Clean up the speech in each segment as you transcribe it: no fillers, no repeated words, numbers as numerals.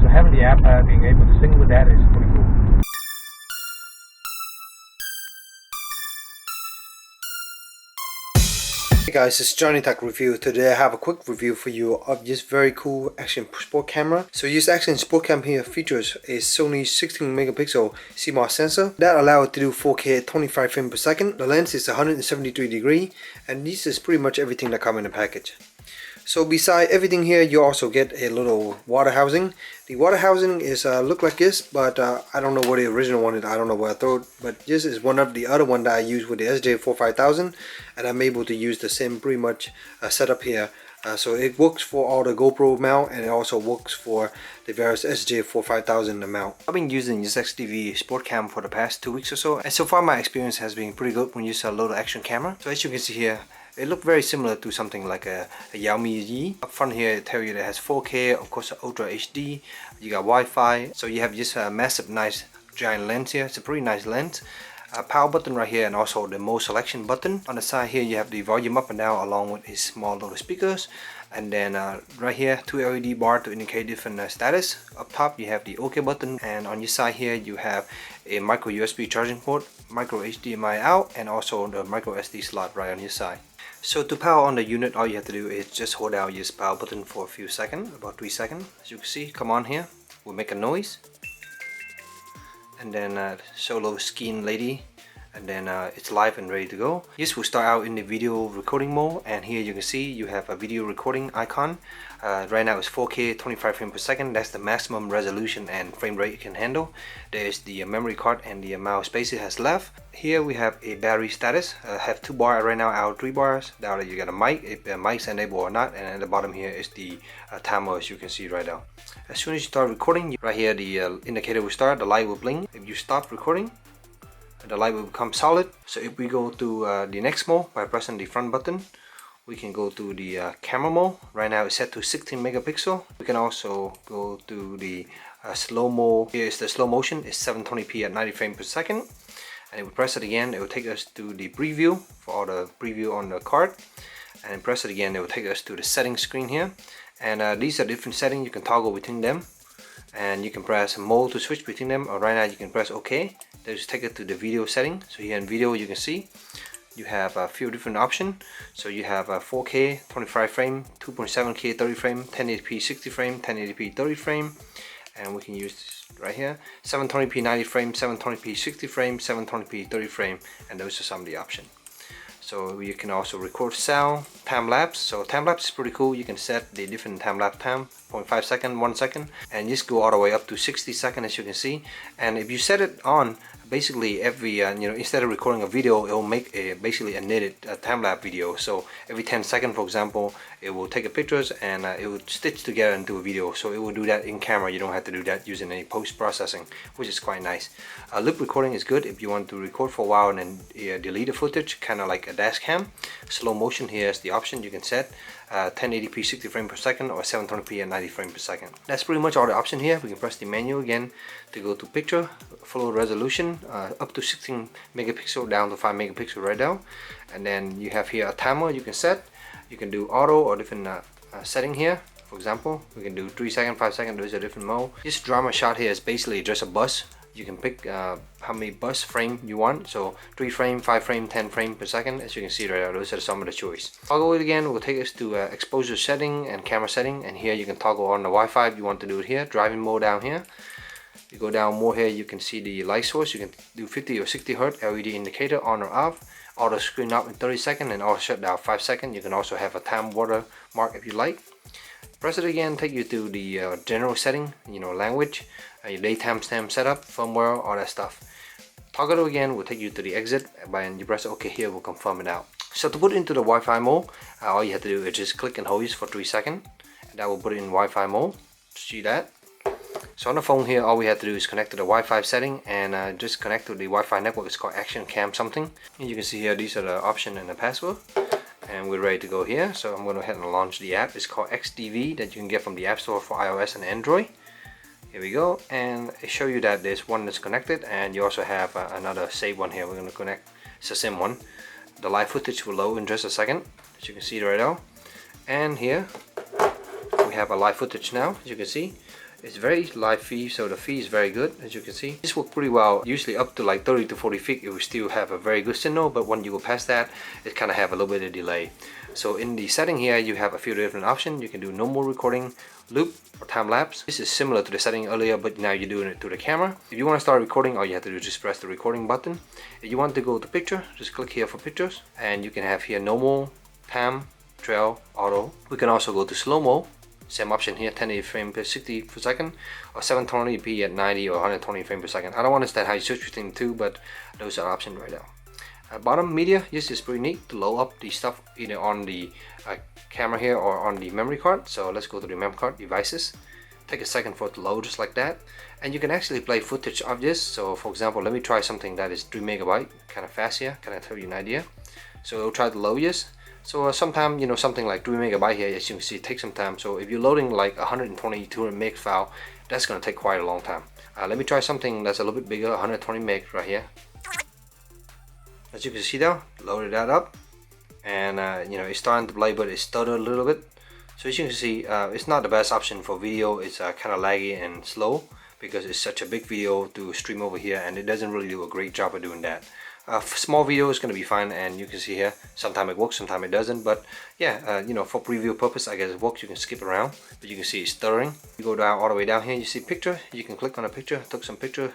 So having the app, being able to sync with that is pretty cool. Hey guys, it's JohnyTechReview. Today I have a quick review for you of this very cool action sport camera. So this action sport cam here features a Sony 16 megapixel CMOS sensor that allows it to do 4K at 25 frames per second. The lens is 173 degree, and this is pretty much everything that comes in the package. So beside everything here, you also get a little water housing. The water housing is look like this, but I don't know what the original one is. I don't know where I threw it, but this is one of the other one that I use with the SJ4500, and I'm able to use the same pretty much setup here. So it works for all the GoPro mount, and it also works for the various SJ4500 mount. I've been using this XDV sport cam for the past 2 weeks or so, and so far my experience has been pretty good when you use a little action camera. So as you can see here, it looked very similar to something like a Xiaomi Yi. Up front here it tells you that it has 4K, of course Ultra HD, you got Wi-Fi, so you have this massive nice giant lens here. It's a pretty nice lens. Power button right here, and also the mode selection button. On the side here you have the volume up and down along with these small little speakers, and then right here 2 LED bar to indicate different status. Up top you have the OK button, and on your side here you have a micro USB charging port, micro HDMI out, and also the micro SD slot right on your side. So to power on the unit, all you have to do is just hold down this power button for a few seconds, about 3 seconds. As you can see, come on here, will make a noise, and then show a little skin lady, and then it's live and ready to go. This will start out in the video recording mode, and here you can see you have a video recording icon. Right now it's 4K 25 frames per second. That's the maximum resolution and frame rate it can handle. There's the memory card and the amount of space it has left. Here we have a battery status. Have 2 bars right now, out of 3 bars. Down you got a mic, if the mic's enabled or not, and at the bottom here is the timer, as you can see right now. As soon as you start recording, right here the indicator will start, the light will blink. If you stop recording, the light will become solid. So if we go to the next mode by pressing the front button, we can go to the camera mode. Right now it's set to 16 megapixel. We can also go to the slow mode. Here is the slow motion. It's 720p at 90 frames per second. And if we press it again, it will take us to the preview for all the preview on the card. And press it again, it will take us to the settings screen here. And these are different settings. You can toggle between them, and you can press mode to switch between them. Or right now you can press OK. That just take it to the video setting. So here in video you can see you have a few different options. So you have a 4K 25 frame, 2.7K 30 frame, 1080p 60 frame, 1080p 30 frame, and we can use this right here, 720p 90 frame, 720p 60 frame, 720p 30 frame, and those are some of the options. So you can also record sound, time lapse. So time lapse is pretty cool. You can set the different time lapse time, 0.5 second, 1 second, and just go all the way up to 60 seconds, as you can see. And if you set it on, basically every instead of recording a video, it will make basically a knitted time lapse video. So every 10 seconds, for example, it will take a pictures and it will stitch together into a video. So it will do that in camera. You don't have to do that using any post processing, which is quite nice. Loop recording is good if you want to record for a while and then delete the footage, kind of like a dash cam. Slow motion, here is the option you can set 1080p 60 frames per second or 720p at 90 frames per second. That's pretty much all the option here. We can press the menu again to go to picture, full resolution, up to 16 megapixel down to 5 megapixel right now. And then you have here a timer you can set. You can do auto or different setting here. For example, we can do 3 seconds, 5 seconds. There's a different mode. This drama shot here is basically just a bus. You can pick how many bus frame you want. So 3 frame, 5 frame, 10 frame per second. As you can see right now, those are some of the choice. Toggle it again will take us to exposure setting and camera setting. And here you can toggle on the Wi-Fi if you want to do it here. Driving mode down here. You go down more here, you can see the light source. You can do 50 or 60 Hz LED indicator on or off. Auto screen up in 30 seconds and auto shut down 5 seconds. You can also have a time watermark if you like. Press it again, take you to the general setting, language, your daytime stamp setup, firmware, all that stuff. Toggle it again will take you to the exit, and you press OK here will confirm it out. So to put it into the Wi-Fi mode, all you have to do is just click and hold this for 3 seconds, and that will put it in Wi-Fi mode. See that? So on the phone here, all we have to do is connect to the Wi-Fi setting and just connect to the Wi-Fi network. It's called Action Cam something. And you can see here, these are the option and the password. And we're ready to go here. So I'm going to go ahead and launch the app. It's called XDV that you can get from the App Store for iOS and Android. Here we go. And it shows you that there's one that's connected, and you also have another saved one here. We're going to connect. It's the same one. The live footage will load in just a second, as you can see right now. And here we have a live footage now, as you can see. It's very live feed, so the feed is very good, as you can see. This works pretty well. Usually up to like 30 to 40 feet, it will still have a very good signal, but when you go past that, it kind of have a little bit of delay. So in the setting here, you have a few different options. You can do normal recording, loop, or time lapse. This is similar to the setting earlier, but now you're doing it to the camera. If you want to start recording, all you have to do is just press the recording button. If you want to go to picture, just click here for pictures, and you can have here normal, time, trail, auto. We can also go to slow-mo. Same option here, 1080 frames per 60 per second, or 720p at 90 or 120 frames per second. I don't understand how you switch between the two, but those are options right now. Bottom media, this is pretty neat to load up the stuff either on the camera here or on the memory card. So let's go to the memory card devices. Take a second for it to load just like that, and you can actually play footage of this. So for example, let me try something that is 3 megabyte, kind of fast here, kind of tell you an idea. So it'll try to load this. So sometimes, you know, something like 3 megabyte here, as you can see, it takes some time. So if you're loading like 120, 200 meg file, that's going to take quite a long time. Let me try something that's a little bit bigger, 120 meg right here. As you can see there, loaded that up, and you know, it's starting to play, but it stuttered a little bit. So as you can see, it's not the best option for video. It's kind of laggy and slow because it's such a big video to stream over here, and it doesn't really do a great job of doing that. Small video is going to be fine, and you can see here, sometimes it works, sometimes it doesn't, but yeah, you know, for preview purpose, I guess it works. You can skip around, but you can see it's stirring. You go down all the way down here, you see picture, you can click on a picture, took some picture,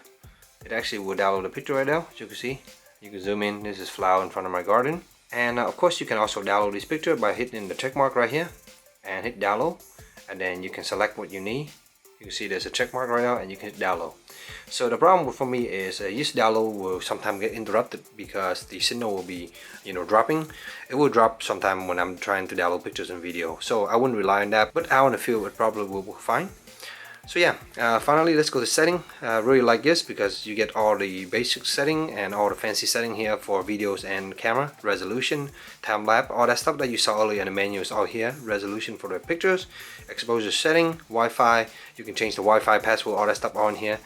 it actually will download a picture right now, as you can see. You can zoom in, this is flower in front of my garden, and of course you can also download this picture by hitting the check mark right here, and hit download, and then you can select what you need. You can see there's a check mark right now, and you can hit download. So the problem for me is this download will sometimes get interrupted because the signal will be, you know, dropping. It will drop sometime when I'm trying to download pictures and video. So I wouldn't rely on that, but out in the field it probably will work fine. So yeah, finally let's go to setting. Really like this because you get all the basic setting and all the fancy setting here for videos and camera, resolution, time lapse, all that stuff that you saw earlier in the menu is all here. Resolution for the pictures, exposure setting, Wi-Fi, you can change the Wi-Fi password, all that stuff on here.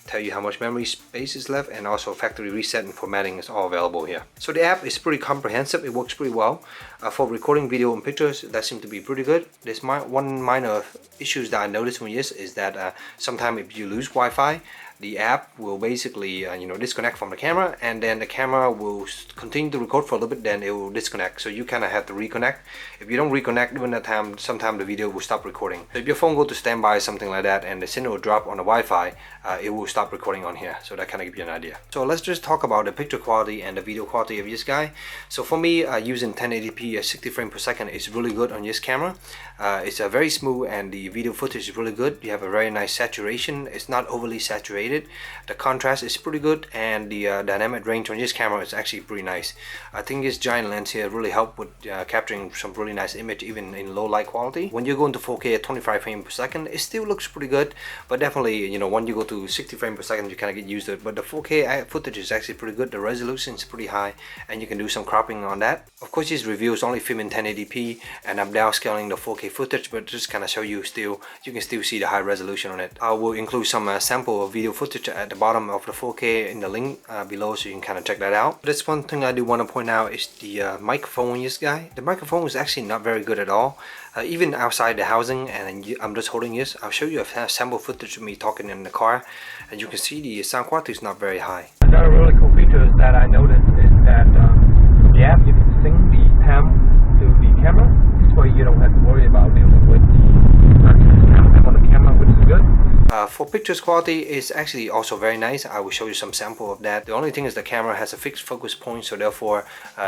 Tell you how much memory space is left, and also factory reset and formatting is all available here. So the app is pretty comprehensive, it works pretty well. For recording video and pictures, that seems to be pretty good. There's one minor issues that I noticed when this is that sometimes if you lose Wi-Fi, the app will basically you know, disconnect from the camera, and then the camera will continue to record for a little bit, then it will disconnect. So you kind of have to reconnect. If you don't reconnect during that time, sometimes the video will stop recording. So if your phone go to standby, something like that, and the signal will drop on the Wi-Fi, it will stop recording on here. So that kind of gives you an idea. So let's just talk about the picture quality and the video quality of this guy. So for me, using 1080p at 60 frames per second is really good on this camera. It's very smooth, and the video footage is really good. You have a very nice saturation. It's not overly saturated. The contrast is pretty good, and the dynamic range on this camera is actually pretty nice. I think this giant lens here really helped with capturing some really nice image even in low light quality. When you go into 4K at 25 frames per second, it still looks pretty good, but definitely, you know, when you go to 60 frames per second, you kind of get used to it. But the 4K footage is actually pretty good. The resolution is pretty high, and you can do some cropping on that. Of course, this review is only filming 1080p, and I'm downscaling the 4K footage, but just kind of show you you can still see the high resolution on it. I will include some sample of video footage at the bottom of the 4K in the link below, so you can kind of check that out. That's one thing I do want to point out is the microphone in this guy. The microphone is actually not very good at all, even outside the housing, and I'm just holding this. I'll show you a sample footage of me talking in the car, and you can see the sound quality is not very high. Another really cool feature that I noticed is that the app, you can sync the time to the camera. This way you don't have to worry about dealing with the on the camera, which is good. For pictures quality, it's actually also very nice. I will show you some sample of that. The only thing is the camera has a fixed focus point, so therefore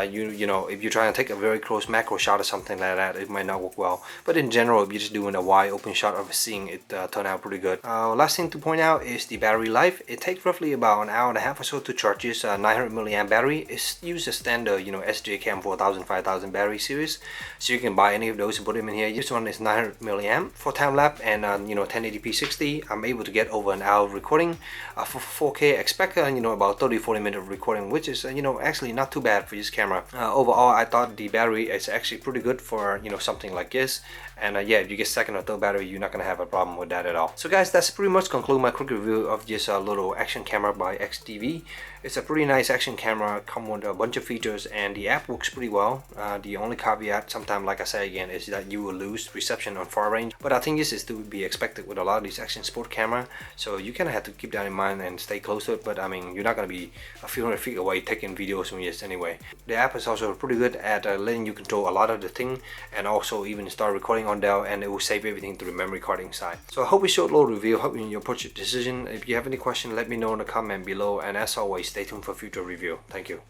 you know, if you're trying to take a very close macro shot or something like that, it might not work well. But in general, if you're just doing a wide open shot of a scene, it turned out pretty good. Last thing to point out is the battery life. It takes roughly about an hour and a half or so to charge this 900 milliamp battery. It's used a standard, you know, SJ 4000, 5000 battery series, so you can buy any of those and put them in here. This one is 900 milliamp for time lapse, and you know, 1080p 60. I'm able to get over an hour of recording. For 4K, expect you know, about 30-40 minutes of recording, which is you know, actually not too bad for this camera. Overall, I thought the battery is actually pretty good for, you know, something like this. And yeah, if you get second or third battery, you're not gonna have a problem with that at all. So guys, that's pretty much conclude my quick review of this little action camera by XDV. It's a pretty nice action camera, come with a bunch of features, and the app works pretty well. The only caveat, sometimes, like I say again, is that you will lose reception on far range. But I think this is to be expected with a lot of these action sport sport camera, so you kind of have to keep that in mind and stay close to it. But I mean, you're not going to be a few hundred feet away taking videos from this anyway. The app is also pretty good at letting you control a lot of the thing, and also even start recording on there, and it will save everything to the memory card inside. So I hope we showed a little review, hope you approach your decision. If you have any question, let me know in the comment below, and as always, stay tuned for future review. Thank you.